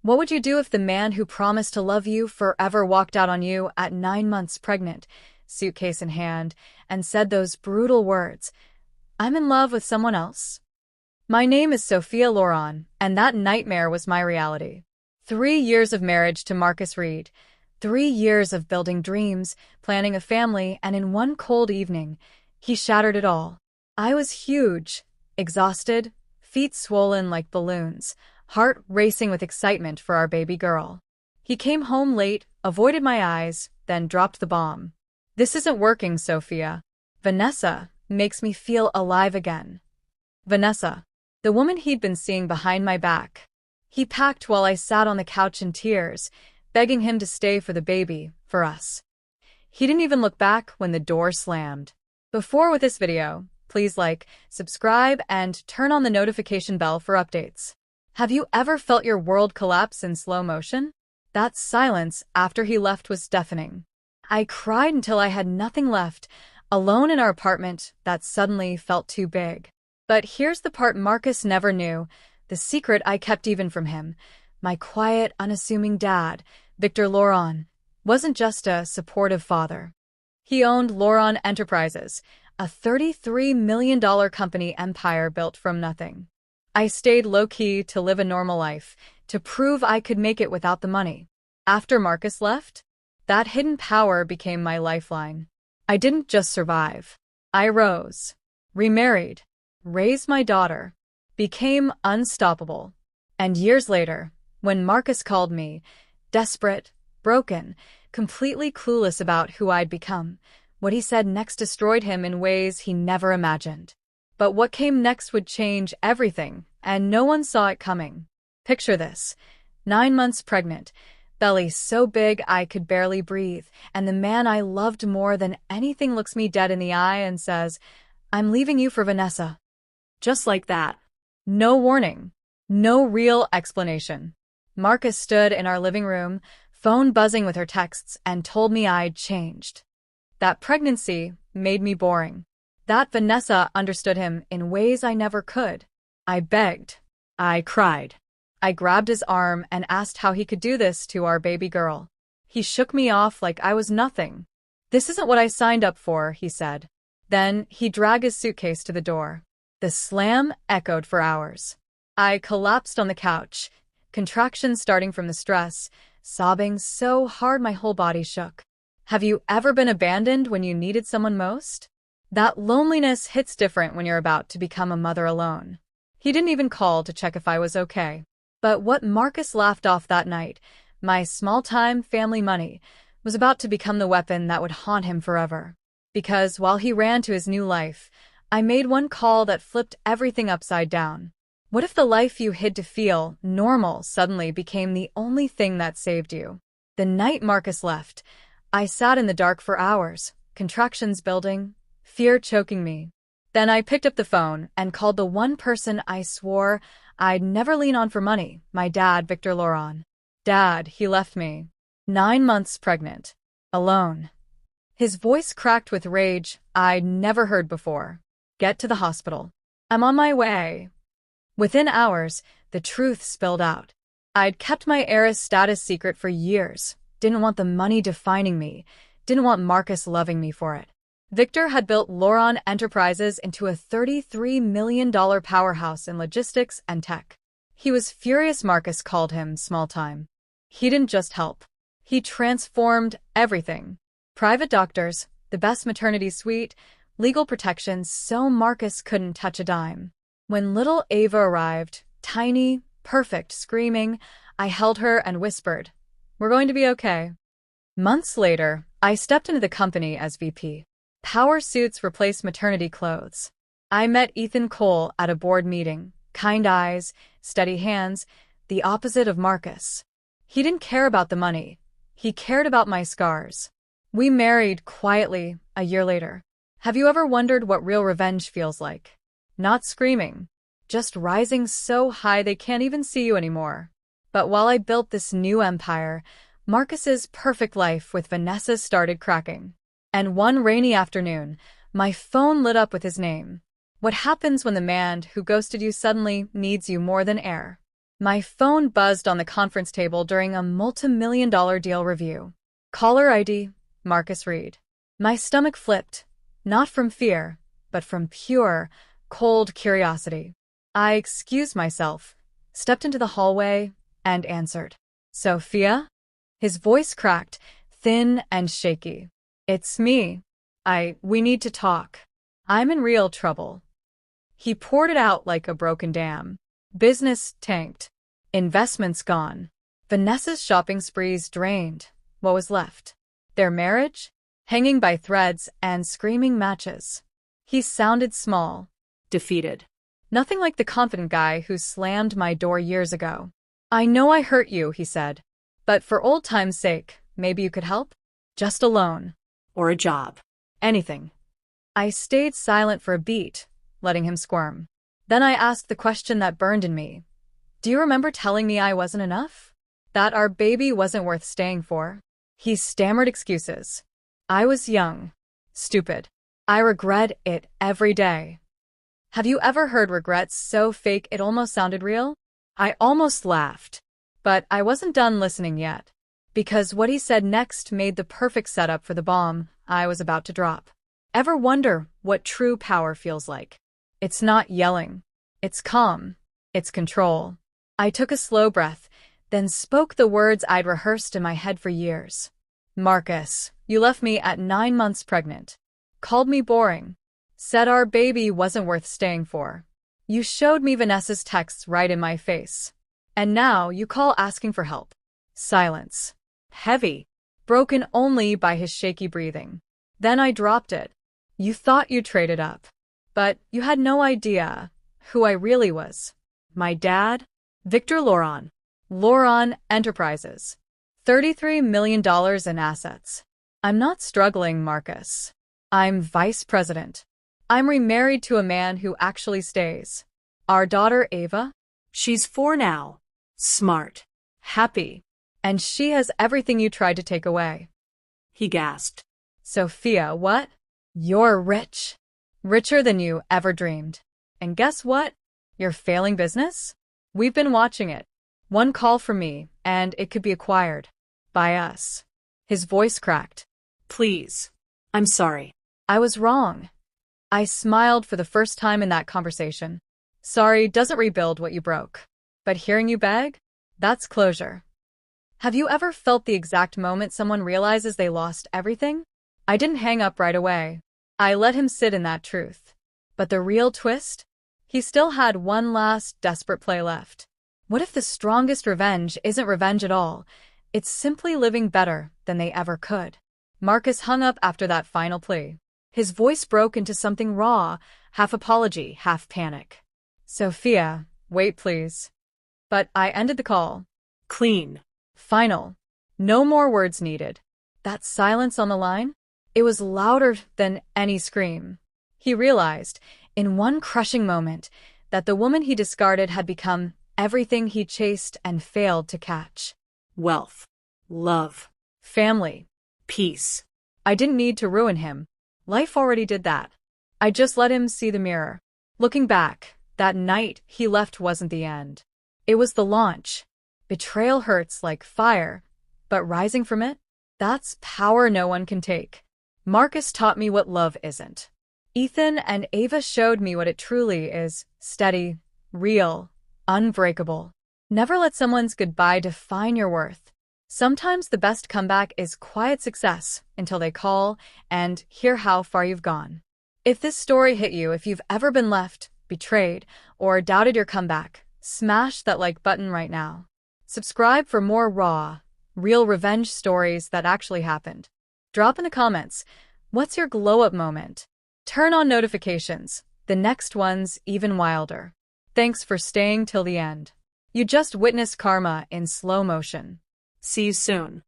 What would you do if the man who promised to love you forever walked out on you at 9 months pregnant, suitcase in hand, and said those brutal words, "I'm in love with someone else"? My name is Sophia Loren, and that nightmare was my reality. 3 years of marriage to Marcus Reed, 3 years of building dreams, planning a family, and in one cold evening, he shattered it all. I was huge, exhausted, feet swollen like balloons, heart racing with excitement for our baby girl. He came home late, avoided my eyes, then dropped the bomb. "This isn't working, Sophia. Vanessa makes me feel alive again." Vanessa, the woman he'd been seeing behind my back. He packed while I sat on the couch in tears, begging him to stay for the baby, for us. He didn't even look back when the door slammed. Before with this video, please like, subscribe, and turn on the notification bell for updates. Have you ever felt your world collapse in slow motion? That silence after he left was deafening. I cried until I had nothing left, alone in our apartment that suddenly felt too big. But here's the part Marcus never knew, the secret I kept even from him. My quiet, unassuming dad, Victor Loren, wasn't just a supportive father. He owned Loren Enterprises, a $33 million company empire built from nothing. I stayed low-key to live a normal life, to prove I could make it without the money. After Marcus left, that hidden power became my lifeline. I didn't just survive. I rose, remarried, raised my daughter, became unstoppable. And years later, when Marcus called me, desperate, broken, completely clueless about who I'd become, what he said next destroyed him in ways he never imagined. But what came next would change everything, and no one saw it coming. Picture this: 9 months pregnant, belly so big I could barely breathe, and the man I loved more than anything looks me dead in the eye and says, "I'm leaving you for Vanessa." Just like that. No warning. No real explanation. Marcus stood in our living room, phone buzzing with her texts, and told me I'd changed. That pregnancy made me boring. That Vanessa understood him in ways I never could. I begged. I cried. I grabbed his arm and asked how he could do this to our baby girl. He shook me off like I was nothing. "This isn't what I signed up for," he said. Then he dragged his suitcase to the door. The slam echoed for hours. I collapsed on the couch, contractions starting from the stress, sobbing so hard my whole body shook. Have you ever been abandoned when you needed someone most? That loneliness hits different when you're about to become a mother alone. He didn't even call to check if I was okay. But what Marcus laughed off that night, my small-time family money, was about to become the weapon that would haunt him forever. Because while he ran to his new life, I made one call that flipped everything upside down. What if the life you hid to feel normal suddenly became the only thing that saved you? The night Marcus left, I sat in the dark for hours, contractions building, fear choking me. Then I picked up the phone and called the one person I swore I'd never lean on for money, my dad, Victor Loren. "Dad," he left me. 9 months pregnant. Alone. His voice cracked with rage I'd never heard before. "Get to the hospital. I'm on my way." Within hours, the truth spilled out. I'd kept my Heiress status secret for years, didn't want the money defining me, didn't want Marcus loving me for it. Victor had built Loren Enterprises into a $33 million powerhouse in logistics and tech. He was furious Marcus called him small-time. He didn't just help. He transformed everything. Private doctors, the best maternity suite, legal protections so Marcus couldn't touch a dime. When little Ava arrived, tiny, perfect, screaming, I held her and whispered, "We're going to be okay." Months later, I stepped into the company as VP. Power suits replaced maternity clothes. I met Ethan Cole at a board meeting, kind eyes, steady hands, the opposite of Marcus. He didn't care about the money. He cared about my scars. We married quietly a year later. Have you ever wondered what real revenge feels like? Not screaming, just rising so high they can't even see you anymore. But while I built this new empire, Marcus's perfect life with Vanessa started cracking. And one rainy afternoon, my phone lit up with his name. What happens when the man who ghosted you suddenly needs you more than air? My phone buzzed on the conference table during a multi-million-dollar deal review. Caller ID, Marcus Reed. My stomach flipped, not from fear, but from pure, cold curiosity. I excused myself, stepped into the hallway, and answered. Sophia? His voice cracked, thin and shaky. It's me. We need to talk. I'm in real trouble. He poured it out like a broken dam. Business tanked. Investments gone. Vanessa's shopping sprees drained. What was left? Their marriage? Hanging by threads and screaming matches. He sounded small. Defeated. Nothing like the confident guy who slammed my door years ago. I know I hurt you, he said. But for old time's sake, maybe you could help? Just a loan. Or a job. Anything. I stayed silent for a beat, letting him squirm. Then I asked the question that burned in me. Do you remember telling me I wasn't enough? That our baby wasn't worth staying for? He stammered excuses. I was young. Stupid. I regret it every day. Have you ever heard regrets so fake it almost sounded real? I almost laughed. But I wasn't done listening yet. Because what he said next made the perfect setup for the bomb I was about to drop. Ever wonder what true power feels like? It's not yelling. It's calm. It's control. I took a slow breath, then spoke the words I'd rehearsed in my head for years. Marcus, you left me at 9 months pregnant. Called me boring. Said our baby wasn't worth staying for. You showed me Vanessa's texts right in my face. And now you call asking for help. Silence. Heavy. Broken only by his shaky breathing. Then I dropped it. You thought you traded up. But you had no idea who I really was. My dad? Victor Lauron. Lauron Enterprises. $33 million in assets. I'm not struggling, Marcus. I'm vice president. I'm remarried to a man who actually stays. Our daughter, Ava? She's 4 now. Smart. Happy. And she has everything you tried to take away. He gasped. Sophia, what? You're rich. Richer than you ever dreamed. And guess what? Your failing business? We've been watching it. One call from me, and it could be acquired. By us. His voice cracked. Please. I'm sorry. I was wrong. I smiled for the first time in that conversation. Sorry doesn't rebuild what you broke. But hearing you beg? That's closure. Have you ever felt the exact moment someone realizes they lost everything? I didn't hang up right away. I let him sit in that truth. But the real twist? He still had one last desperate play left. What if the strongest revenge isn't revenge at all? It's simply living better than they ever could. Marcus hung up after that final plea. His voice broke into something raw, half apology, half panic. Sophia, wait please. But I ended the call. Clean. Final. No more words needed. That silence on the line? It was louder than any scream. He realized, in one crushing moment, that the woman he discarded had become everything he chased and failed to catch. Wealth. Love. Family. Peace. I didn't need to ruin him. Life already did that. I just let him see the mirror. Looking back, that night he left wasn't the end. It was the launch. Betrayal hurts like fire, but rising from it? That's power no one can take. Marcus taught me what love isn't. Ethan and Ava showed me what it truly is: steady, real, unbreakable. Never let someone's goodbye define your worth. Sometimes the best comeback is quiet success until they call and hear how far you've gone. If this story hit you, if you've ever been left, betrayed, or doubted your comeback, smash that like button right now. Subscribe for more raw, real revenge stories that actually happened. Drop in the comments, what's your glow-up moment? Turn on notifications, the next one's even wilder. Thanks for staying till the end. You just witnessed karma in slow motion. See you soon.